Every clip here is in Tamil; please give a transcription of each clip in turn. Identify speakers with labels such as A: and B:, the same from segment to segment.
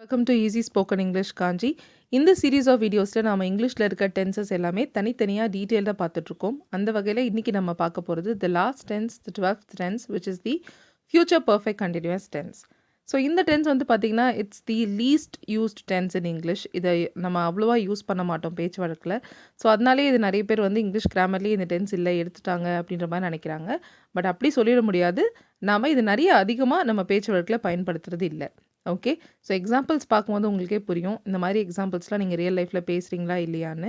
A: Welcome to easy spoken English Kanchi. இந்த சீரீஸ் ஆஃப் வீடியோஸில் நம்ம இங்கிலீஷில் இருக்க டென்சஸ் எல்லாமே தனித்தனியாக டீட்டெயில்டாக பார்த்துட்ருக்கோம். அந்த வகையில் இன்றைக்கி நம்ம பார்க்க போகிறது the last tense, the 12th tense, which is the future perfect continuous tense. So இந்த டென்ஸ் வந்து பார்த்திங்கன்னா it's the least used tense in English. இதை நம்ம அவ்வளோவா யூஸ் பண்ண மாட்டோம் பேச்சு வழக்கில். ஸோ அதனாலே இது நிறைய பேர் வந்து இங்கிலீஷ் கிராமர்லேயே இந்த டென்ஸ் இல்லை எடுத்துட்டாங்க அப்படின்ற மாதிரி நினைக்கிறாங்க. பட் அப்படி சொல்லிட முடியாது. நாம் இது நிறைய அதிகமாக நம்ம பேச்சு வழக்கில் பயன்படுத்துறது இல்லை. ஓகே, ஸோ எக்ஸாம்பிள்ஸ் பார்க்கும்போது உங்களுக்கே புரியும் இந்த மாதிரி எக்ஸாம்பிள்ஸ்லாம் நீங்கள் ரியல் லைஃப்பில் பேசுகிறீங்களா இல்லையான்னு.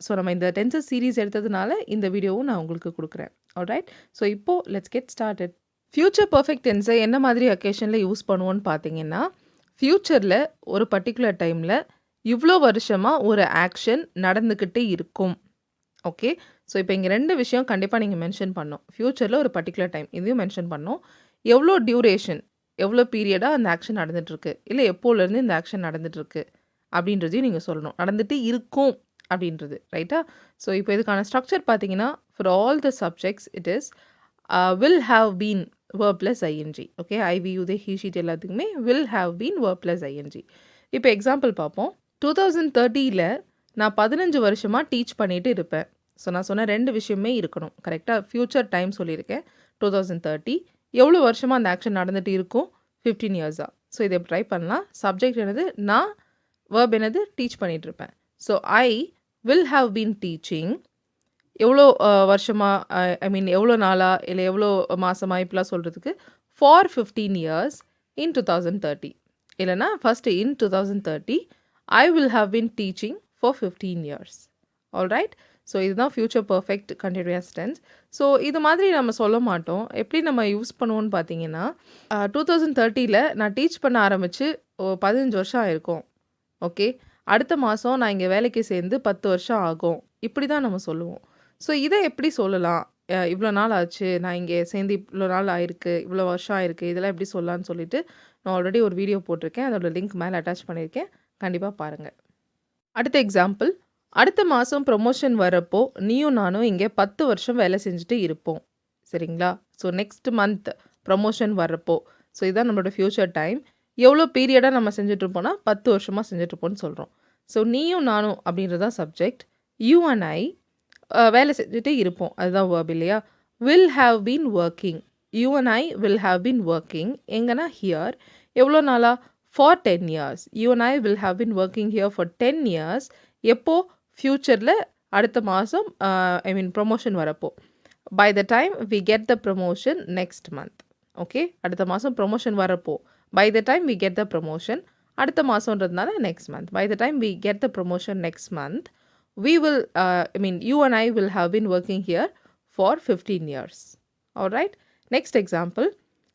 A: ஸோ நம்ம இந்த டென்சஸ் சீரீஸ் எடுத்ததுனால இந்த வீடியோவும் நான் உங்களுக்கு கொடுக்குறேன். ஆல்ரைட், ஸோ இப்போது let's get started. Future perfect டென்ஸை என்ன மாதிரி அக்கேஷனில் யூஸ் பண்ணுவோன்னு பார்த்தீங்கன்னா, ஃப்யூச்சரில் ஒரு பர்டிகுலர் டைமில் இவ்வளோ வருஷமாக ஒரு ஆக்ஷன் நடந்துக்கிட்டே இருக்கும். ஓகே, ஸோ இப்போ இங்கே ரெண்டு விஷயம் கண்டிப்பாக நீங்கள் மென்ஷன் பண்ணணும். ஃப்யூச்சரில் ஒரு பர்டிகுலர் டைம் இதையும் மென்ஷன் பண்ணணும். எவ்வளோ டியூரேஷன், எவ்வளோ பீரியடாக அந்த ஆக்ஷன் நடந்துகிட்ருக்கு, இல்லை எப்போலேருந்து இந்த ஆக்ஷன் நடந்துகிட்ருக்கு அப்படின்றதையும் நீங்கள் சொல்லணும். நடந்துகிட்டு இருக்கும் அப்படின்றது ரைட்டா. ஸோ இப்போ இதுக்கான ஸ்ட்ரக்சர் பார்த்தீங்கன்னா, for all the subjects it is will have been verb plus ing. Okay, I we you they he she it எல்லாத்துக்குமே will have been verb plus ing. இப்போ எக்ஸாம்பிள் பார்ப்போம். 2030 நான் 15 வருஷமாக டீச் பண்ணிட்டு இருப்பேன். ஸோ நான் சொன்ன ரெண்டு விஷயமே இருக்கணும் கரெக்டாக. ஃப்யூச்சர் டைம் சொல்லியிருக்கேன் 2030. எவ்வளோ வருஷமாக அந்த ஆக்ஷன் நடந்துகிட்டு இருக்கும்? 15 இயர்ஸாக. ஸோ இதை ட்ரை பண்ணலாம். சப்ஜெக்ட் என்னது? நான். வேர்ப் என்னது? டீச் பண்ணிகிட்ருப்பேன். So I will have been teaching. எவ்வளோ வருஷமாக, ஐ மீன் எவ்வளோ நாளாக, இல்லை எவ்வளோ மாதமாக இப்படிலாம் சொல்கிறதுக்கு ஃபார் 15 இயர்ஸ் இன் 2030. இல்லைனா first in 2030 I will have been teaching for 15 years. Alright, so இதுதான் future perfect continuous tense. So இது மாதிரி நம்ம சொல்ல மாட்டோம். எப்படி நம்ம யூஸ் பண்ணுவோன்னு பார்த்தீங்கன்னா, 2030 நான் டீச் பண்ண ஆரம்பித்து 15 வருஷம் ஆயிருக்கும். ஓகே, அடுத்த மாதம் நான் இங்கே வேலைக்கு சேர்ந்து 10 வருஷம் ஆகும். இப்படி தான் நம்ம சொல்லுவோம். ஸோ இதை எப்படி சொல்லலாம்? இவ்வளோ நாள் ஆச்சு, நான் இங்கே சேர்ந்து இவ்வளோ நாள் ஆயிருக்கு, இவ்வளோ வருஷம் ஆயிருக்கு, இதெல்லாம் எப்படி சொல்லலான்னு சொல்லிட்டு நான் ஆல்ரெடி ஒரு வீடியோ போட்டிருக்கேன். அதோட லிங்க் மேலே அட்டாச் பண்ணியிருக்கேன், கண்டிப்பாக பாருங்கள். அடுத்த எக்ஸாம்பிள், அடுத்த மாதம் ப்ரொமோஷன் வரப்போ நீயும் நானும் இங்கே 10 வருஷம் வேலை செஞ்சுட்டு இருப்போம். சரிங்களா? ஸோ நெக்ஸ்ட் மந்த் ப்ரமோஷன் வரப்போ, ஸோ இதுதான் நம்மளோட ஃப்யூச்சர் டைம். எவ்வளோ பீரியடாக நம்ம செஞ்சுட்ருப்போம்னா 10 வருஷமாக செஞ்சுட்ருப்போம்னு சொல்கிறோம். ஸோ நீயும் நானும் அப்படின்றதான் சப்ஜெக்ட். யூ அண்ட் ஐ வேலை செஞ்சுட்டே இருப்போம், அதுதான் வேர்ப் இல்லையா. Will have been working. You and I will have been working எங்கன்னா ஹியர். எவ்வளோ நாளாக? For 10 years. You and I will have been working here for 10 years. எப்போ? ஃப்யூச்சரில் அடுத்த மாதம், ஐ மீன் ப்ரொமோஷன் வரப்போ. By the time we get the promotion next month. Okay, அடுத்த மாதம் ப்ரொமோஷன் வரப்போ. By the time we get the promotion, அடுத்த மாதன்றதுனால next month. By the time we get the promotion next month, we will, I mean you and I will have been working here for 15 years. Alright, next example.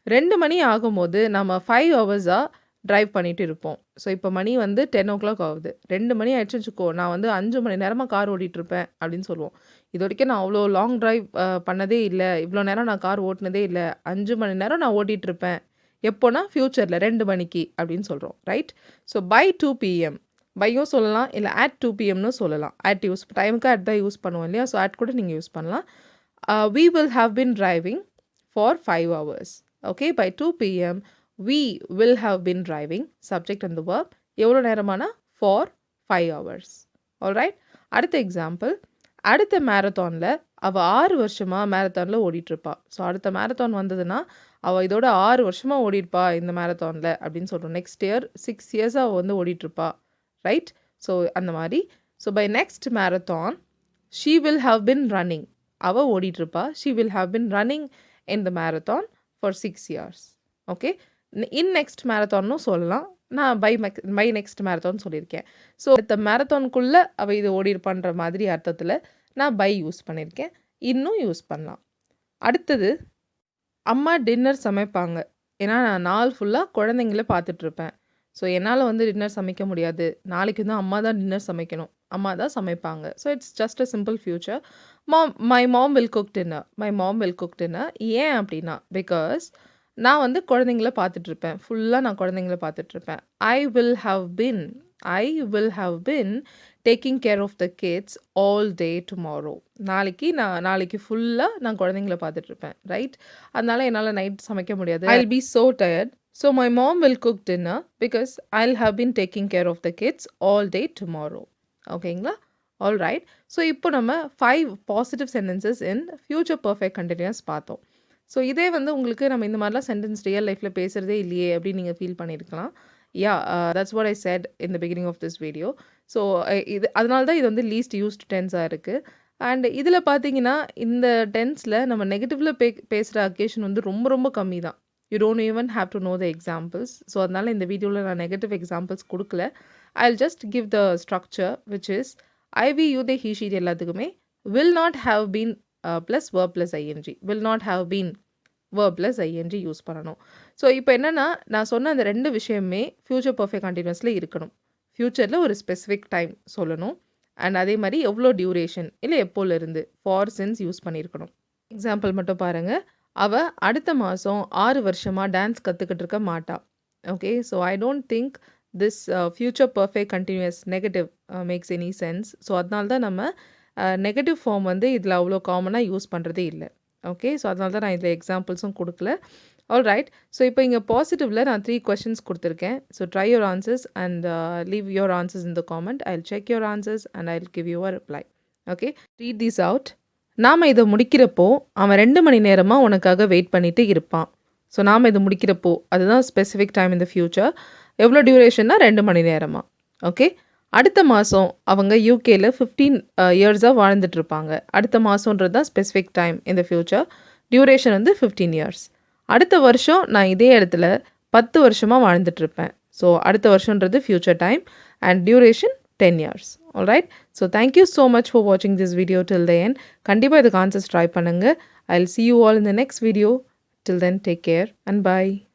A: 2 மணி ஆகும்போது நம்ம 5 ஹவர்ஸாக ட்ரைவ் பண்ணிட்டு இருப்போம். ஸோ இப்போ மணி வந்து 10 o'clock ஆகுது. 2 மணி ஆயிடுச்சுன்னு வச்சுக்கோ, நான் வந்து 5 மணி நேரமாக கார் ஓட்டிகிட்ருப்பேன் அப்படின்னு சொல்லுவோம். இது வரைக்கும் நான் அவ்வளோ லாங் ட்ரைவ் பண்ணதே இல்லை, இவ்வளோ நேரம் நான் கார் ஓட்டினதே இல்லை, 5 மணி நேரம் நான் ஓட்டிகிட்ருப்பேன். எப்போனா ஃப்யூச்சரில் 2 மணிக்கு அப்படின்னு சொல்கிறோம். ரைட், ஸோ பை 2 PM பையும் சொல்லலாம், இல்லை at 2 PMனு சொல்லலாம். at யூஸ் டைமுக்கு at தான் யூஸ் பண்ணுவோம் இல்லையா. ஸோ at கூட நீங்கள் யூஸ் பண்ணலாம். we will have been driving for 5 hours. Okay, by 2 PM we will have been driving, subject and the verb. எவ்வளோ நேரமானா for 5 hours. ஆல்ரைட், அடுத்த எக்ஸாம்பிள். அடுத்த மேரத்தானில் அவள் 6 வருஷமாக மேரத்தானில் ஓடிட்டுருப்பா. ஸோ அடுத்த மேரத்தான் வந்ததுன்னா அவள் இதோட 6 வருஷமாக ஓடிருப்பா இந்த மேரத்தானில் அப்படின்னு சொல்கிறோம். நெக்ஸ்ட் இயர் 6 இயர்ஸாக அவள் வந்து ஓடிட்டுருப்பா. ரைட், ஸோ அந்த மாதிரி. So by next marathon she will have been running. அவள் ஓடிட்டுருப்பா. She will have been running in the marathon for 6 years. Okay, in next மேரத்தானும் சொல்லலாம். நான் பை நெக்ஸ்ட் மேரத்தான் சொல்லியிருக்கேன். ஸோ இந்த மேரத்தானுக்குள்ளே அவள் இது ஓடிருப்பான்ற மாதிரி அர்த்தத்தில் நான் பை யூஸ் பண்ணியிருக்கேன். இன்னும் யூஸ் பண்ணலாம். அடுத்தது, அம்மா டின்னர் சமைப்பாங்க. ஏன்னா நான் நாள் ஃபுல்லாக குழந்தைங்கள பார்த்துட்ருப்பேன். ஸோ என்னால் வந்து டின்னர் சமைக்க முடியாது, நாளைக்கு தான் அம்மா தான் டின்னர் சமைக்கணும், அம்மா தான் சமைப்பாங்க. So it's just a simple future. My mom will cook dinner. My mom will cook dinner. ஏன் அப்படின்னா, பிகாஸ் நான் வந்து குழந்தைங்கள பார்த்துட்ருப்பேன், ஃபுல்லாக நான் குழந்தைங்கள பார்த்துட்ருப்பேன். I will have been taking care of the kids all day tomorrow. நாளைக்கு ஃபுல்லாக நான் குழந்தைங்கள பார்த்துட்ருப்பேன். ரைட், அதனால என்னால் நைட் சமைக்க முடியாது. I will be so tired. So my mom will cook dinner because I'll have been taking care of the kids all day tomorrow. ஓகேங்களா? ஆல்ரைட். ஸோ இப்போ நம்ம 5 positive sentences in future perfect continuous பார்த்தோம். ஸோ இதே வந்து உங்களுக்கு நம்ம இந்த மாதிரிலாம் சென்டென்ஸ் ரியல் லைஃப்பில் பேசுகிறதே இல்லையே அப்படின்னு நீங்கள் ஃபீல் பண்ணியிருக்கலாம். Yeah, that's what I said in the beginning of this video. So இது அதனால தான் இது வந்து லீஸ்ட் யூஸ்ட் டென்ஸாக இருக்குது. அண்ட் இதில் பார்த்தீங்கன்னா இந்த டென்ஸில் நம்ம நெகட்டிவில் பேசுகிற அக்கேஷன் வந்து ரொம்ப ரொம்ப கம்மி தான். You don't even have to know the examples. So அதனால் இந்த வீடியோவில் நான் நெகட்டிவ் எக்ஸாம்பிள்ஸ் கொடுக்கல. I'll just give the structure, which is I, we, you, they, he, she எல்லாத்துக்குமே will not have been plus verb plus ing. Will not have been verb plus ing use பண்ணணும். ஸோ இப்போ என்னென்னா நான் சொன்ன அந்த 2 விஷயமே ஃப்யூச்சர் பர்ஃபெக்ட் கண்டினியூஸில் இருக்கணும். ஃப்யூச்சரில் ஒரு ஸ்பெசிஃபிக் டைம் சொல்லணும். அண்ட் அதே மாதிரி எவ்வளோ டியூரேஷன் இல்லை எப்போலேருந்து ஃபார் சின்ஸ் யூஸ் பண்ணியிருக்கணும். எக்ஸாம்பிள் மட்டும் பாருங்கள். அவள் அடுத்த மாதம் 6 வருஷமாக டான்ஸ் கற்றுக்கிட்டு இருக்க மாட்டா. Okay, so I don't think this future perfect continuous negative makes any sense. So அதனால தான் நம்ம நெகட்டிவ் ஃபார்ம் வந்து இதில் அவ்வளோ காமனாக யூஸ் பண்ணுறதே இல்லை. ஓகே, ஸோ அதனால தான் நான் இதில் எக்ஸாம்பிள்ஸும் கொடுக்கல. ஆல்ரைட். ஸோ இப்போ இங்கே பாசிட்டிவில் நான் 3 questions கொடுத்துருக்கேன். So try your answers and leave your answers in the comment. I will check your answers and I will give you a reply. Okay, read these out. நாம் இதை முடிக்கிறப்போ அவன் 2 மணி நேரமாக உனக்காக வெயிட் பண்ணிட்டு இருப்பான். ஸோ நாம் இது முடிக்கிறப்போ அதுதான் specific time in the future. எவ்வளோ டியூரேஷன்னா 2 மணி நேரமா. ஓகே, அடுத்த மாதம் அவங்க யூகேயில் 15 இயர்ஸாக வாழ்ந்துட்டுருப்பாங்க. அடுத்த மாதன்றது தான் specific time in the future. Duration வந்து 15 இயர்ஸ். அடுத்த வருஷம் நான் இதே இடத்துல 10 வருஷமாக வாழ்ந்துட்டுருப்பேன். ஸோ அடுத்த வருஷன்றது future time and duration 10 years. Alright. So thank you so much for வாட்சிங் this video till the end. கண்டிப்பாக இதுக்கு ஆன்சர்ஸ் ட்ரை பண்ணுங்கள். I will see you all in the next video. Till then, take care and bye.